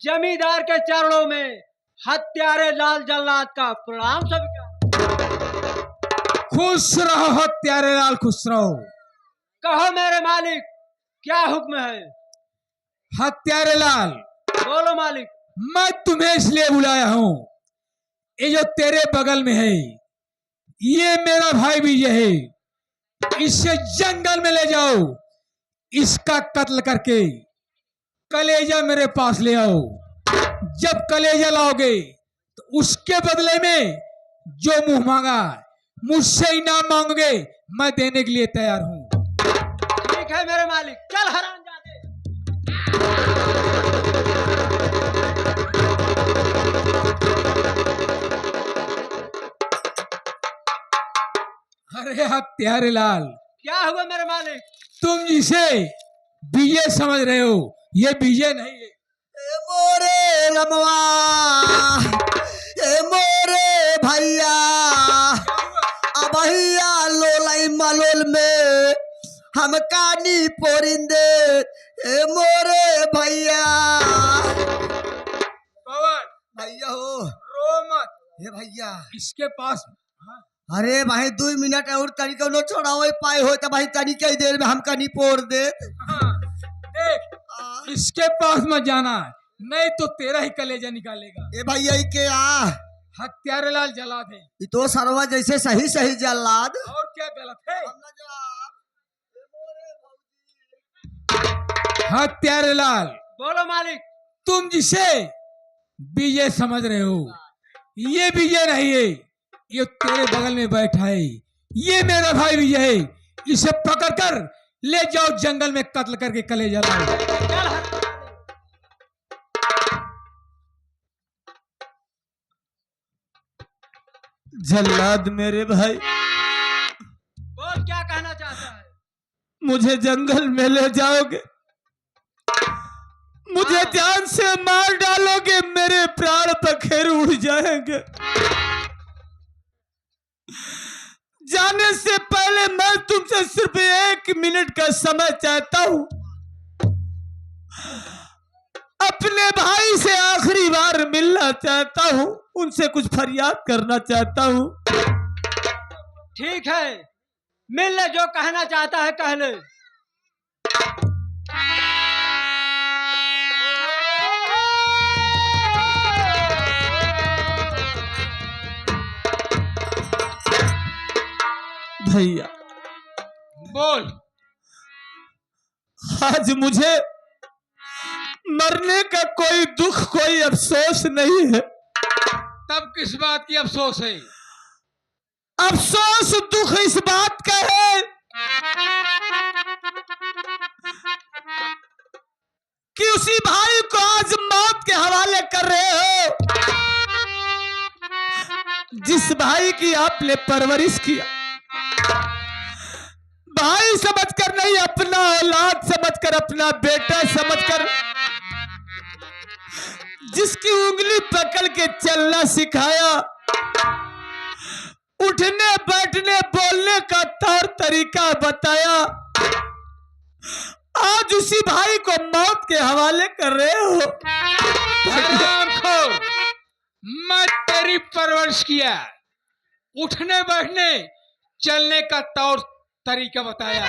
जमींदार के चरणों में हत्यारे लाल जल्लाद का प्रणाम स्वीकार। खुश रहो हत्यारे लाल, खुश रहो। कहो मेरे मालिक, क्या हुक्म है? हत्यारे लाल, बोलो मालिक। मैं तुम्हें इसलिए बुलाया हूं, ये जो तेरे बगल में है ये मेरा भाई विजय है। इसे जंगल में ले जाओ, इसका कत्ल करके कलेजा मेरे पास ले आओ। जब कलेजा लाओगे तो उसके बदले में जो मुंह मांगा मुझसे इनाम मांगोगे, मैं देने के लिए तैयार हूं। ठीक है मेरे मालिक, चल हरामजादे। अरे हत्यारे लाल, क्या हुआ मेरे मालिक? तुम जिसे विजय समझ रहे हो ये विजय नहीं है। ए मोरे रमवा, ए मोरे भैया, अबहिया लोलाई मलोल में हम कानी पोरिंदे। ए मोरे भैया, पवन भैया हो रो मत। हे भैया, इसके पास अरे भाई 2 मिनट और तनिक नो छोड़ाओ पाए हो तो भाई तनिक ही देर में हम कनी पोर दे। देख, इसके पास मत जाना, नहीं तो तेरा ही कलेजा निकालेगा। ए भैया के आ हत्यारे लाल जल्लाद है। ये तो सरवा जैसे सही सही जल्लाद। और क्या गलत है? हत्यारे लाल, बोलो मालिक। तुम जिसे विजय समझ रहे हो ये विजय नहीं है, ये तेरे बगल में बैठा है ये मेरा भाई विजय है। इसे पकड़ कर ले जाओ जंगल में, कत्ल करके कलेजा लाओ। चल जल्लाद मेरे भाई, बोल क्या कहना चाहता है? मुझे जंगल में ले जाओगे, मुझे जान से मार डालोगे, मेरे प्राण पखेरु उड़ जाएंगे। जाने से पहले मैं तुमसे सिर्फ 1 मिनट का समय चाहता हूं। अपने भाई से आखिरी बार मिलना चाहता हूं, उनसे कुछ फरियाद करना चाहता हूं। ठीक है, मिल ले, जो कहना चाहता है कह ले। भैया बोल। आज मुझे मरने का कोई दुख, कोई अफसोस नहीं है। तब किस बात की अफसोस है? अफसोस दुख इस बात का है कि उसी भाई को आज मौत के हवाले कर रहे हो, जिस भाई की आपने परवरिश किया। भाई समझकर नहीं, अपना औलाद समझकर, अपना बेटा समझकर, जिसकी उंगली पकड़ के चलना सिखाया, उठने बैठने बोलने का तौर तरीका बताया, आज उसी भाई को मौत के हवाले कर रहे हो। मैं तेरी परवरिश किया, उठने बैठने चलने का तौर तरीका बताया,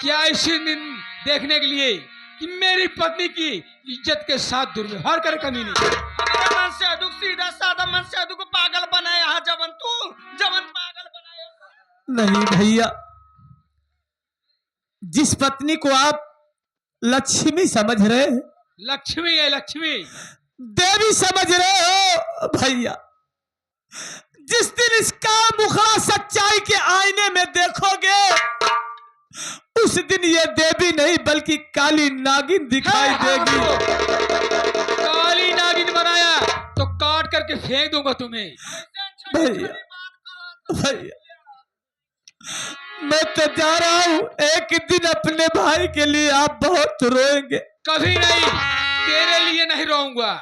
क्या इसी दिन देखने के लिए कि मेरी पत्नी की इज्जत के साथ दुर्व्यवहार कर कमीनी। मन से अदुक सीधा साधा, मन से अदुक पागल बनाया। हाँ जवन तू जवन पागल बनाया। नहीं भैया, जिस पत्नी को आप लक्ष्मी समझ रहे हैं, लक्ष्मी है, लक्ष्मी देवी समझ रहे हो भैया, जिस दिन इसका मुखड़ा सच्चाई के आईने में देखोगे, उस दिन ये देवी नहीं बल्कि काली नागिन दिखाई देगी। काली नागिन बनाया तो काट करके फेंक दूंगा तुम्हें। भैया भैया, मैं तो जा रहा हूं, एक दिन अपने भाई के लिए आप बहुत रोएंगे। कभी नहीं, तेरे लिए नहीं रोऊंगा।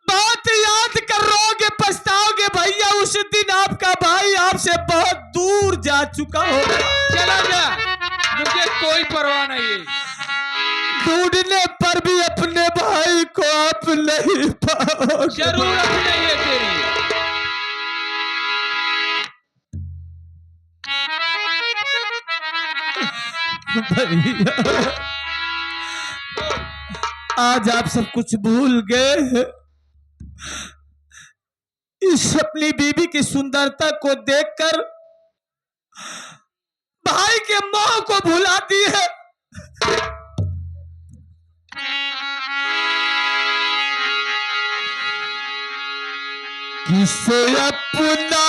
बहुत याद कर रोगे, पछताओगे भैया। उस दिन आपका भाई आपसे बहुत दूर जा चुका होगा। चला जा, मुझे कोई परवाह नहीं है। ढूंढने पर भी अपने भाई नहीं पाओगे। जरूरत नहीं है तेरी। भैया आज आप सब कुछ भूल गए। इस अपनी बीवी की सुंदरता को देखकर भाई के मोह को भुला दिए। किसे अपना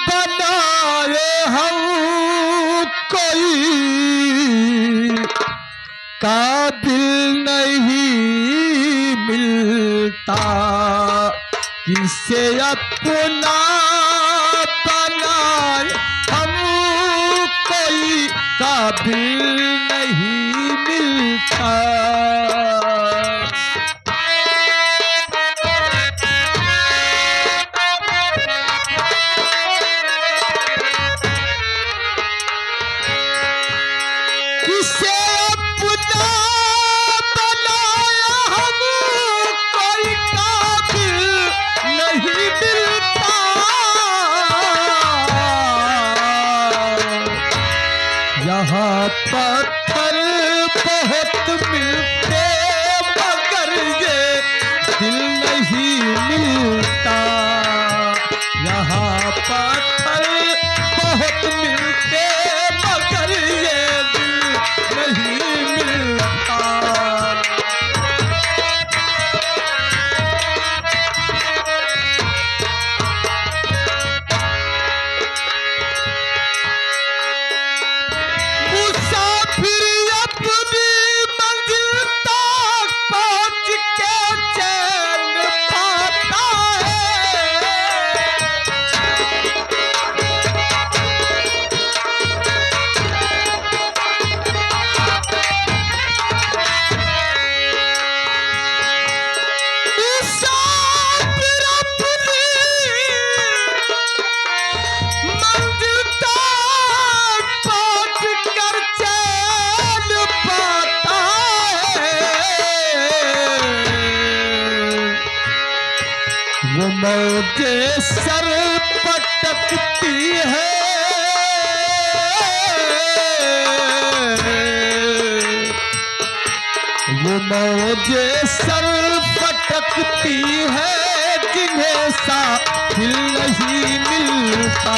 बनाए हम कोई काबिल नहीं मिलता। किसे अपना बनाए हम कोई काबिल नहीं मिलता। किसे अपना बनाया हम कोई काबिल नहीं मिलता। यहाँ पत्थर बहुत मिलते मगर ये दिल नहीं मिलता। यहाँ पत्थर बहुत मिलते मगर ये दिल नहीं मिलता। मुसाफिर अपनी मंजिल तक पहुंच के चैन पाता है। मुसाफिर अपनी मंजिल तक पहुंच कर चैन पाता है। वो मौके सर पटकती है। वो मौजे सर पटकती है जिन्हें साहिल नहीं मिलता।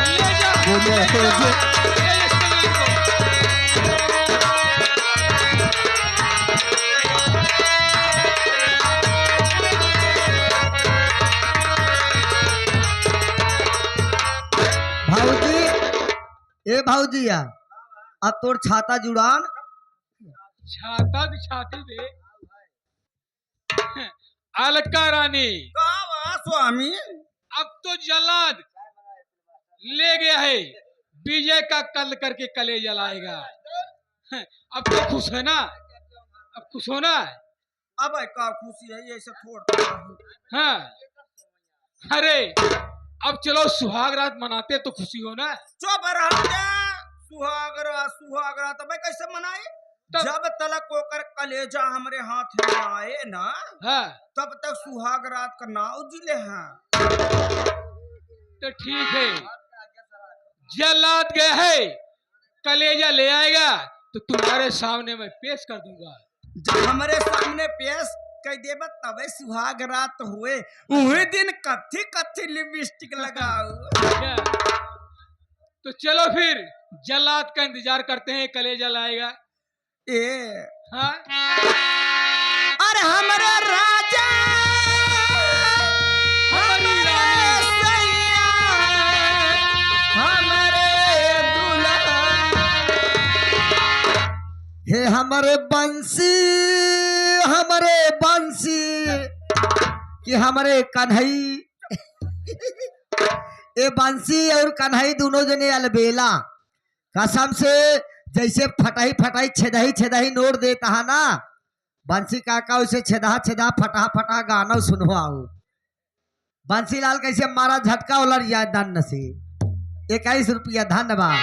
ले जा, वो ले जा, मौजे ले इसको। भाऊजी, ए भाऊजिया, अब तोर छाता जुड़ान। छाता भी छाती दे। अलका रानी, स्वामी अब तो जल्लाद ले गया है, विजय का कल करके कले जलाएगा। अब तो खुश है ना? अब खुश होना है? अब का खुशी है ये सब छोड़। हाँ। अरे अब चलो सुहाग रात मनाते तो खुशी हो ना। चुप रहा सुहागरा सुहागरा तो मैं कैसे मनाए? जब तलक होकर कलेजा हमारे हाथ में आए ना, हाँ तब तक सुहाग रात का नाव जिले हैं। तो ठीक है, जल्लाद गया है, कलेजा ले आएगा तो तुम्हारे सामने मैं पेश कर दूंगा। जब हमारे सामने पेश कर देबा तबे सुहाग रात हुए। उहे दिन कथी कथी लिपस्टिक लगाओ। क्या? तो चलो फिर जल्लाद का इंतजार करते हैं, कलेजा लाएगा। ए हाँ अरे हमारे राजा हमारी रानी, सैया हमारे दुल्हा हे हमारे बंसी कि हमारे कन्हई। ए बंसी और कन्हई दोनों जने अलबेला कसम से जैसे फटाई फटाई छेदाही छेदाही नोट देता है ना, बंसी काका उसे छेदा छेदा फटा फटा गाना सुनवाओ। बंसी लाल कैसे मारा झटका वाला रिया धन से 21 रुपया धन्यवाद।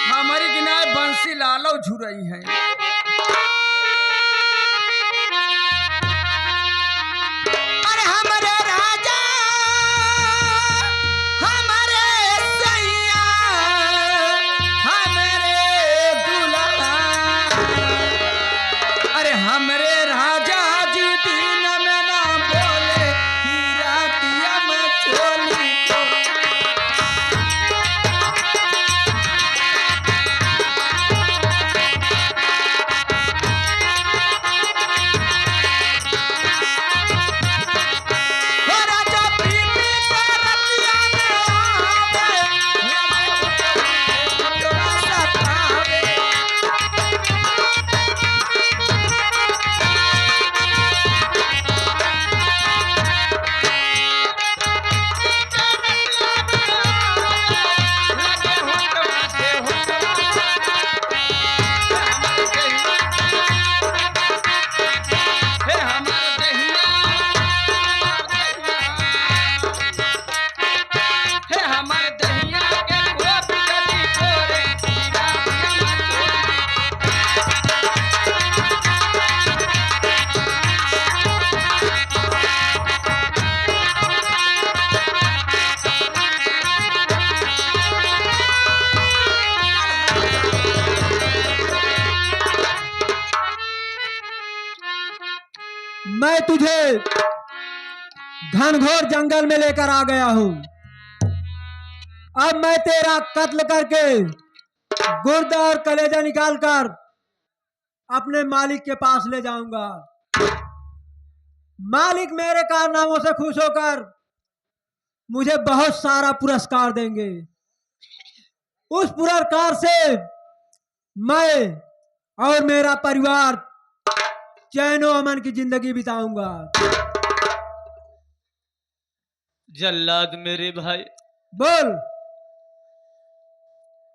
हमारी गिनाए बंसी लालो झुरई है। मैं तुझे घनघोर जंगल में लेकर आ गया हूं। अब मैं तेरा कत्ल करके गुर्दा और कलेजा निकालकर अपने मालिक के पास ले जाऊंगा। मालिक मेरे कारनामों से खुश होकर मुझे बहुत सारा पुरस्कार देंगे। उस पुरस्कार से मैं और मेरा परिवार चैनो अमन की जिंदगी बिताऊंगा। जल्लाद मेरे भाई, बोल।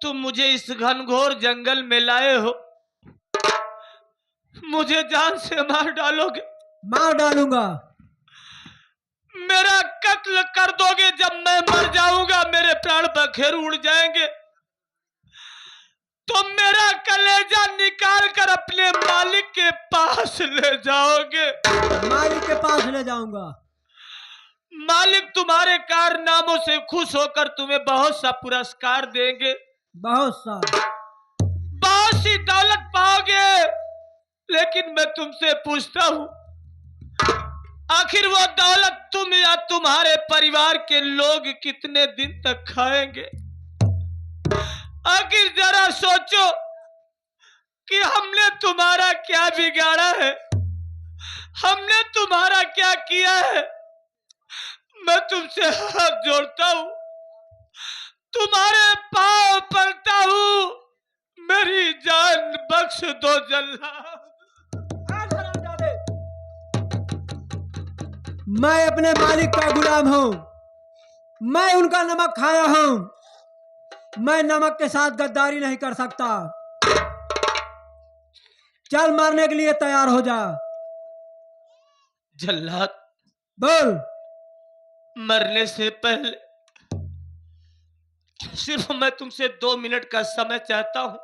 तुम मुझे इस घनघोर जंगल में लाए हो, मुझे जान से मार डालोगे? मार डालूंगा। मेरा कत्ल कर दोगे? जब मैं मर जाऊंगा मेरे प्राण बखेर उड़ जाएंगे, तो मेरा कलेजा निकाल कर अपने मालिक के पास ले जाओगे? मालिक के पास ले जाऊंगा। मालिक तुम्हारे कारनामों से खुश होकर तुम्हें बहुत सा पुरस्कार देंगे, बहुत सा, बहुत सी दौलत पाओगे। लेकिन मैं तुमसे पूछता हूं, आखिर वो दौलत तुम या तुम्हारे परिवार के लोग कितने दिन तक खाएंगे? आखिर जरा सोचो कि हमने तुम्हारा क्या बिगाड़ा है, हमने तुम्हारा क्या किया है। मैं तुमसे हाथ जोड़ता हूं, तुम्हारे पांव पड़ता हूं, मेरी जान बख्श दो जल्लाद। मैं अपने मालिक का गुलाम हूं, मैं उनका नमक खाया हूं, मैं नमक के साथ गद्दारी नहीं कर सकता। चल मरने के लिए तैयार हो जा। जल्लाद, बोल। मरने से पहले सिर्फ मैं तुमसे 2 मिनट का समय चाहता हूं।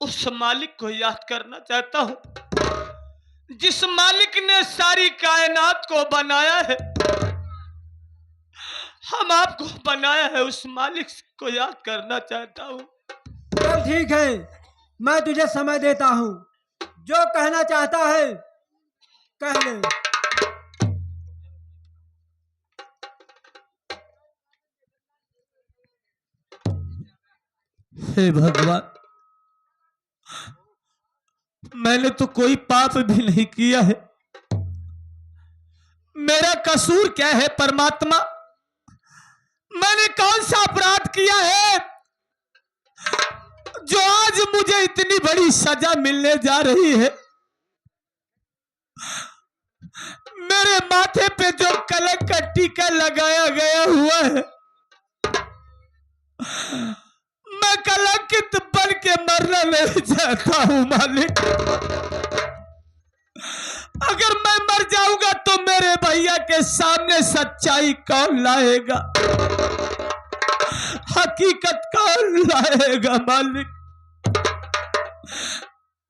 उस मालिक को याद करना चाहता हूं जिस मालिक ने सारी कायनात को बनाया है। हम आपको बनाया है, उस मालिक को याद करना चाहता हूं। चल ठीक है, मैं तुझे समय देता हूं, जो कहना चाहता है कह ले। हे भगवान, मैंने तो कोई पाप भी नहीं किया है, मेरा कसूर क्या है परमात्मा? मैंने कौन सा अपराध किया है जो आज मुझे इतनी बड़ी सजा मिलने जा रही है? मेरे माथे पे जो कलंक का टीका लगाया गया हुआ है, मैं कलंकित बन के मरना नहीं चाहता हूं मालिक। अगर मैं मर जाऊंगा तो मेरे भैया के सामने सच्चाई कौन लाएगा, हकीकत कौन लाएगा मालिक?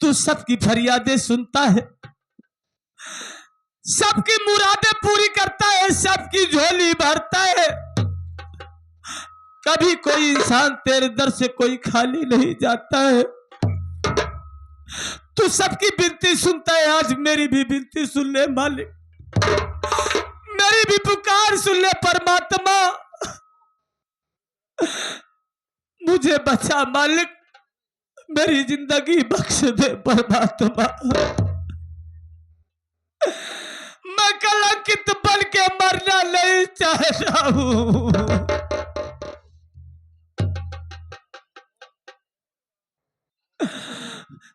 तू सबकी फरियादें सुनता है, सबकी मुरादें पूरी करता है, सबकी झोली भरता है। कभी कोई इंसान तेरे दर से कोई खाली नहीं जाता है। तू सबकी विनती सुनता है, आज मेरी भी विनती सुन ले मालिक, मेरी भी पुकार सुन ले परमात्मा। मुझे बचा मालिक, मेरी जिंदगी बख्श दे परमात्मा। मैं कलंकित बन के मरना नहीं चाहता हूं।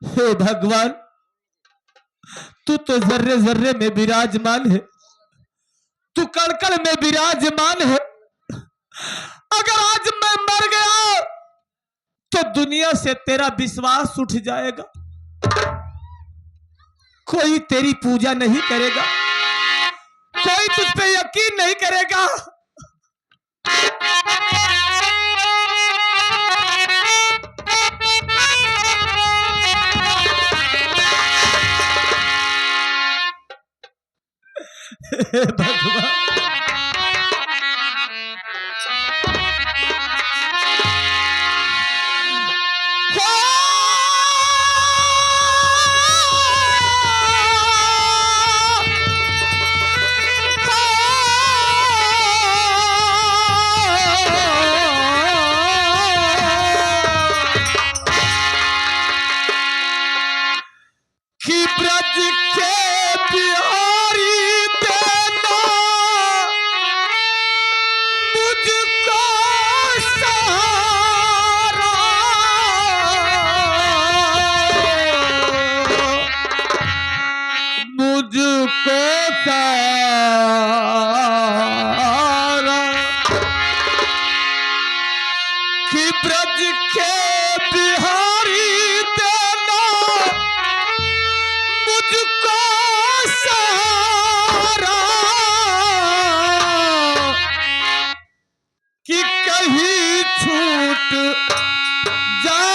हे भगवान, तू तो जर्रे जर्रे में विराजमान है, तू कड़कड़ में विराजमान है। अगर आज मैं मर गया तो दुनिया से तेरा विश्वास उठ जाएगा, कोई तेरी पूजा नहीं करेगा, कोई तुझ पे यकीन नहीं करेगा। भगवान, ब्रज के बिहारी देना मुझको सहारा कि कहीं छूट जाए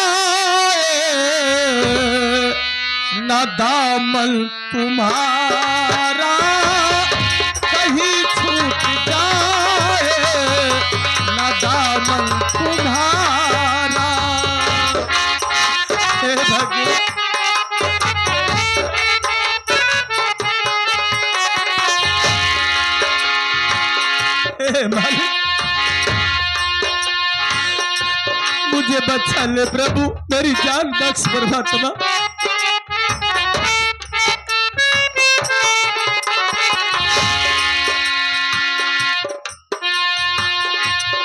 न दामन तुम्हारा, कहीं छूट जाए न दामन तुम्हारा। हे भगवान हे मालिक मुझे बचा ले प्रभु, मेरी जान बख्श परमात्मा।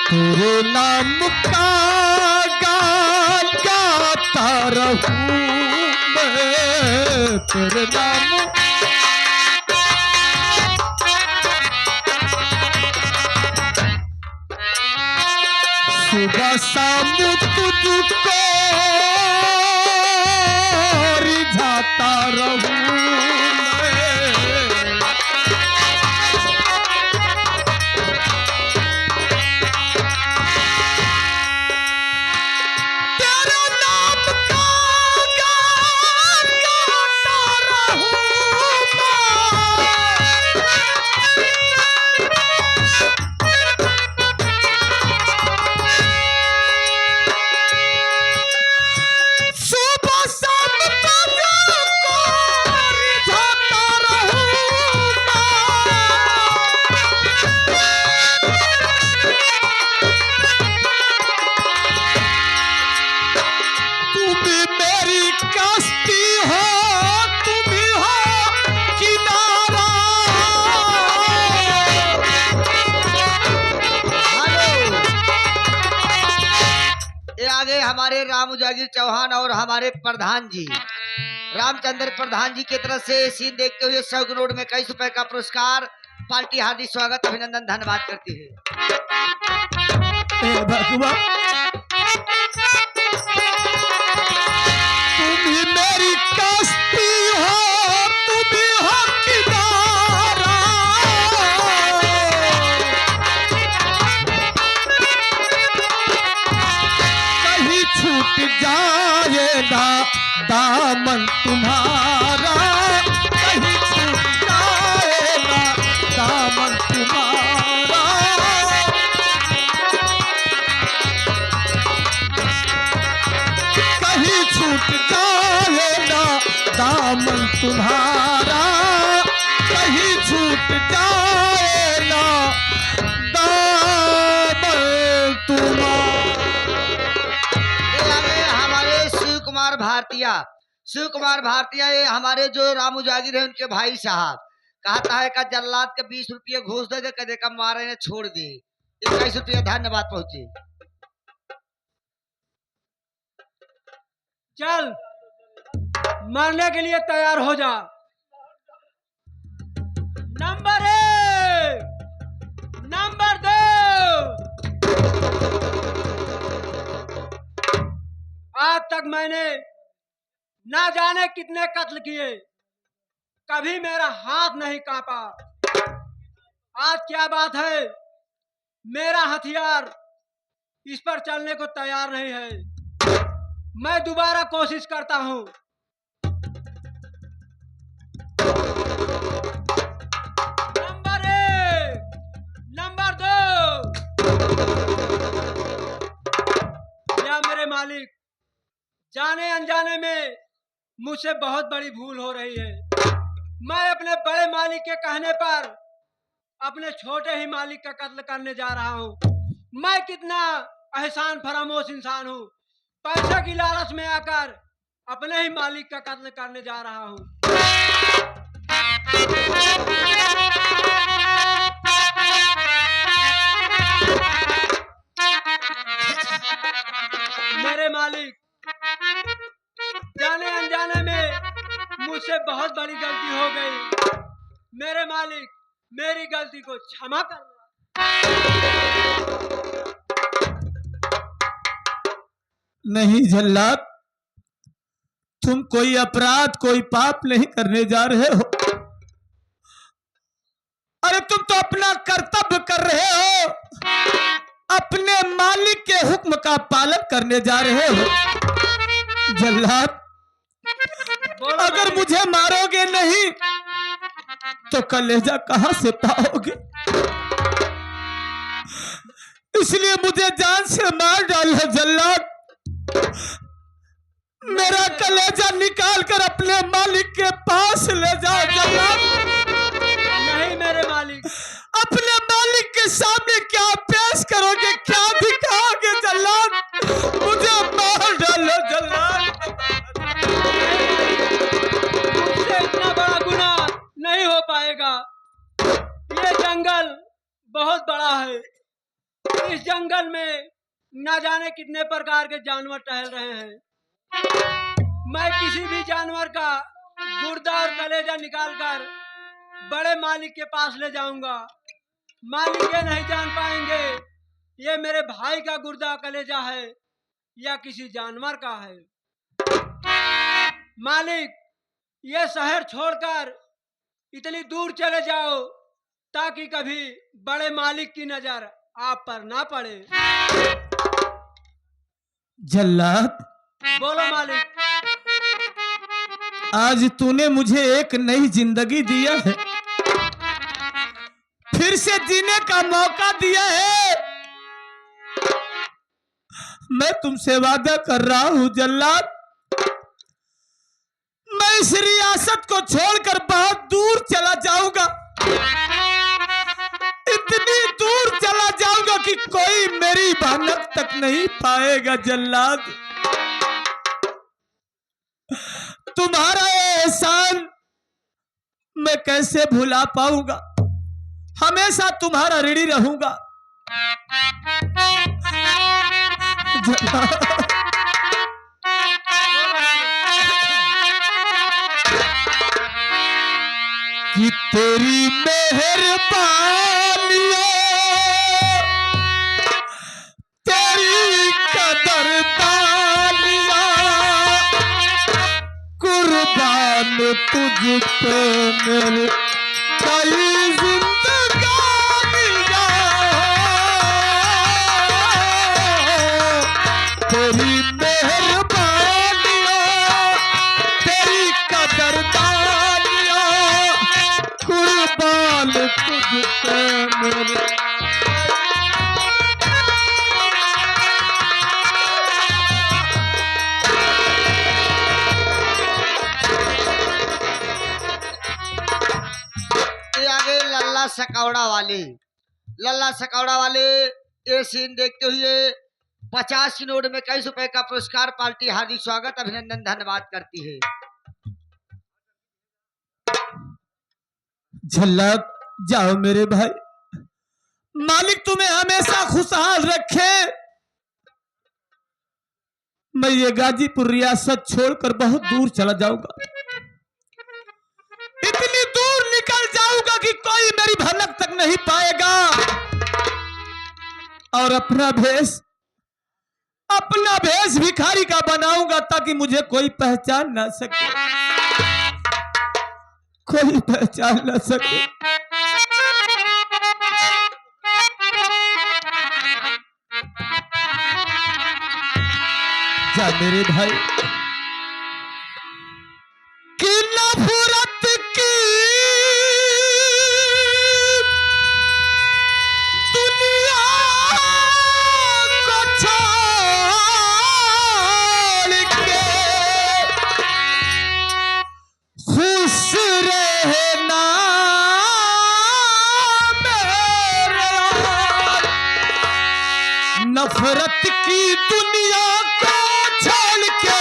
तेरे नाम का गान गाता रहूं मैं, तेरे नाम सुबह शाम तुझको रिझाता रहूं मैं। तेरे नाम का गान गाता रहूं मैं। सुबह शाम तुझको रिझाता रहूं तुम भी मेरी कश्ती हो, तुम ही हो किनारा। हेलो, ये आगे हमारे राम उजागिर चौहान और हमारे प्रधान जी रामचंद्र प्रधान जी की तरफ से सीन देखते हुए 100 करोड़ में 21 रुपए का पुरस्कार पार्टी हार्दिक स्वागत अभिनंदन धन्यवाद करती है। हे भगवान तुम ही मेरी कश्ती हो, तुम ही हो किनारा। कहीं छूट जाए ना दामन तुम्हारा, कहीं छूट जाए ना दामन तुम्हारा। कहीं छूट जाए ना दामन तुम्हारा, कहीं छूट जाए ना दामन तुम्हारा। ये आगे हमारे शिव कुमार भारतीय ये हमारे जो राम उजागिर है उनके भाई साहब कहता है का जल्लाद के 20 रुपये घूस दे कदे का मारे ने छोड़ दे 21 रुपये धन्यवाद पहुंचे। चल मरने के लिए तैयार हो जा। Number 1, number 2। आज तक मैंने ना जाने कितने कत्ल किए, कभी मेरा हाथ नहीं कांपा। आज क्या बात है, मेरा हथियार इस पर चलने को तैयार नहीं है। मैं दोबारा कोशिश करता हूं। Number 1, number 2। या मेरे मालिक, जाने अनजाने में मुझसे बहुत बड़ी भूल हो रही है। मैं अपने बड़े मालिक के कहने पर अपने छोटे ही मालिक का कत्ल करने जा रहा हूं। मैं कितना एहसान फरामोश इंसान हूं, पैसे की लालच में आकर अपने ही मालिक का कत्ल करने जा रहा हूं। मेरे मालिक, जाने अनजाने में मुझसे बहुत बड़ी गलती हो गई। मेरे मालिक, मेरी गलती को क्षमा करना। नहीं जल्लाद, तुम कोई अपराध कोई पाप नहीं करने जा रहे हो। अरे तुम तो अपना कर्तव्य कर रहे हो, अपने मालिक के हुक्म का पालन करने जा रहे हो। जल्लाद, अगर मुझे मारोगे नहीं तो कलेजा कहां से पाओगे? इसलिए मुझे जान से मार डालो जल्लाद। मेरा कलेजा निकाल कर अपने मालिक के पास ले जाओ जल्लाद। नहीं मेरे मालिक, अपने मालिक के सामने क्या पेश करोगे, क्या दिखाओगे जल्लाद? मुझे मार डालो जल्लाद। मुझसे इतना बड़ा गुनाह नहीं हो पाएगा। ये जंगल बहुत बड़ा है। इस जंगल में न जाने कितने प्रकार के जानवर टहल रहे हैं। मैं किसी भी जानवर का गुर्दा और कलेजा निकालकर बड़े मालिक के पास ले जाऊंगा। मालिक ये नहीं जान पाएंगे ये मेरे भाई का गुर्दा और कलेजा है या किसी जानवर का है। मालिक, ये शहर छोड़कर इतनी दूर चले जाओ ताकि कभी बड़े मालिक की नजर आप पर ना पड़े। जल्लाद, बोलो मालिक। आज तूने मुझे एक नई जिंदगी दिया है, फिर से जीने का मौका दिया है। मैं तुमसे वादा कर रहा हूं जल्लाद, मैं इस रियासत को छोड़कर बहुत दूर चला जाऊंगा। इतनी दूर चला जाऊंगा कि कोई मेरी भनक तक नहीं पाएगा जल्लाद। तुम्हारा ये एहसान मैं कैसे भुला पाऊंगा? हमेशा तुम्हारा ऋणी रहूंगा। कि तेरी मेहरबानी, तेरी कदरदानियां, कुर्बान तुझ पे मेरे कई जिंदगानियां। तेरी मेहरबानियां, तेरी कदरदानियां, कुर्बान तुझ पे मेरे। ये आगे लल्ला सकौड़ा वाले ये सीन देखते हुए 50 नोट में 21 रुपए का पुरस्कार पार्टी हार्दिक स्वागत अभिनंदन धन्यवाद करती है। जल्लाद, जाओ मेरे भाई, मालिक तुम्हें हमेशा खुशहाल रखे। मैं ये गाजीपुर रियासत छोड़कर बहुत दूर चला जाऊंगा। इतनी दूर निकल जाऊंगा कि कोई मेरी भनक तक नहीं पाएगा। और अपना भेष भिखारी का बनाऊंगा ताकि मुझे कोई पहचान ना सके, कोई पहचान ना सके। जा मेरे भाई, कि नफरत की दुनिया को छोड़ के खुश रहना मेरे यार। नफरत की दुनिया को छोड़ के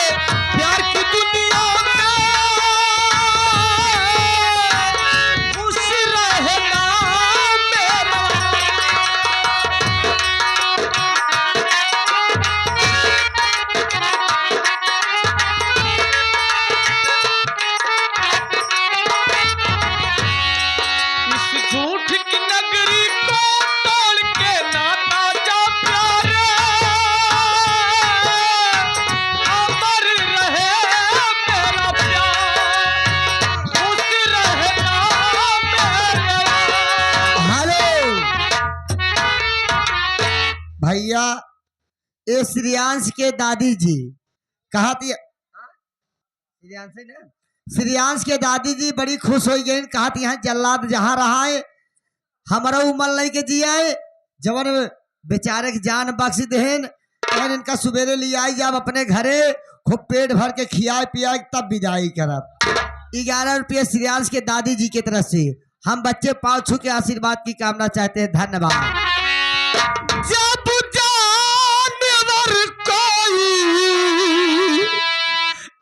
ये श्रेयांश के दादी जी कहा थी श्रेयांश के दादी जी बड़ी खुश हो गई। कहा थी यहाँ जल्लाद जहाँ रहा है हमारा उमल नहीं के जिया है जवन बेचारे की जान बख्श देन इनका सवेरे ले आई जब अपने घरे खूब पेट भर के खियाए पियाए तब विदाई करब। 11 रुपये श्रेयांश के दादी जी की तरफ से हम बच्चे पाँव छू के आशीर्वाद की कामना चाहते हैं। धन्यवाद। जब जानवर कोई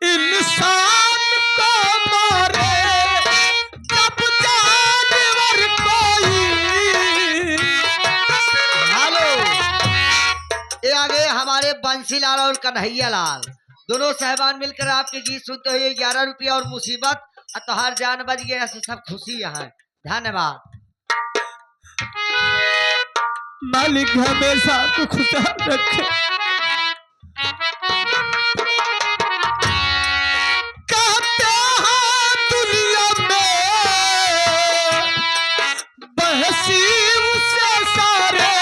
इंसान को मारे, जब जानवर कोई। हेलो, ये आगे हमारे बंसीलाल और कन्हैया लाल दोनों साहबान मिलकर आपके गीत सुनते हुए 11 रुपया और मुसीबत तोहार जान बच गया से सब खुशी है। धन्यवाद। मालिक हमेशा आपको खुशहाल रखे। कहते हैं दुनिया में बहसी उससे सारे,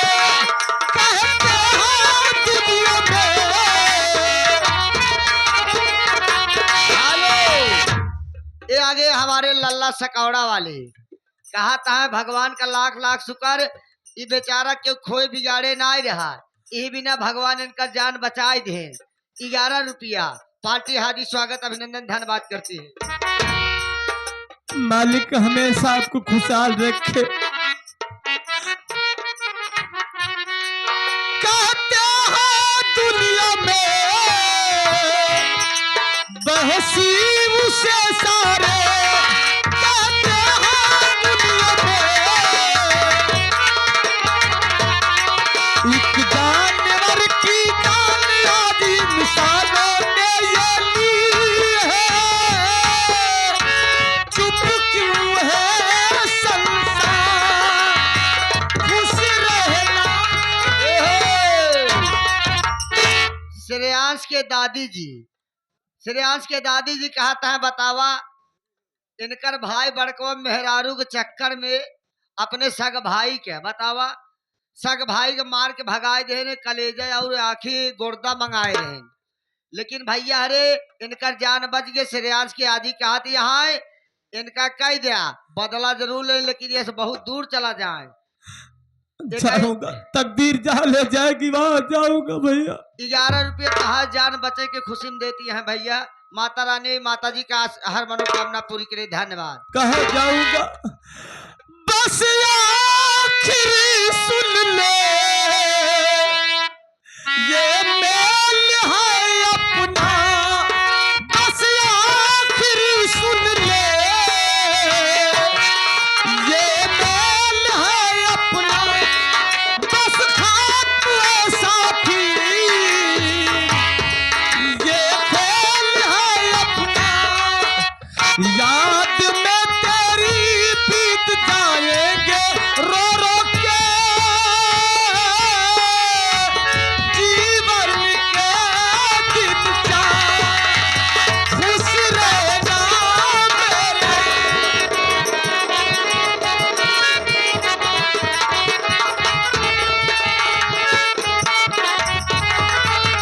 कहते हैं दुनिया में। हेलो, ये आगे हमारे लल्ला सकौड़ा वाले कहा था भगवान का लाख लाख शुक्र ये बेचारा क्यों खोए बिगाड़े ना ही रहा ये बिना भगवान इनका जान बचाए दे। 11 रुपया पार्टी हार्दिक स्वागत अभिनंदन धन्यवाद करती है। मालिक हमेशा आपको खुशहाल रखे। कहते हैं दुनिया में बहसी उसे सारे, कहते हैं दुनिया में एक जानवर की जान आज इंसानों ने ये ली है। चुप क्यों है संसार, खुश रहना। श्रेयांश के दादी जी कहता है बतावा इनकर भाई बड़को मेहरारू के चक्कर में अपने सग भाई के बतावा सग भाई के मार के भगाए दे रहे कलेजा और आखी गुर्दा मंगाए रहे। लेकिन भैया अरे इनकर जान बच गए। श्रेयांश की आदि कहा थी यहाँ इनका कह दिया बदला जरूर ले लेकिन ये बहुत दूर चला जाए। जाऊंगा, तकदीर जहाँ ले जाएगी वहां जाऊंगा भैया। 11 रुपये कहा जान बचे के खुशी में देती है भैया। माता रानी माता जी का हर मनोकामना पूरी करे। धन्यवाद। कहा जाऊंगा बस आखिर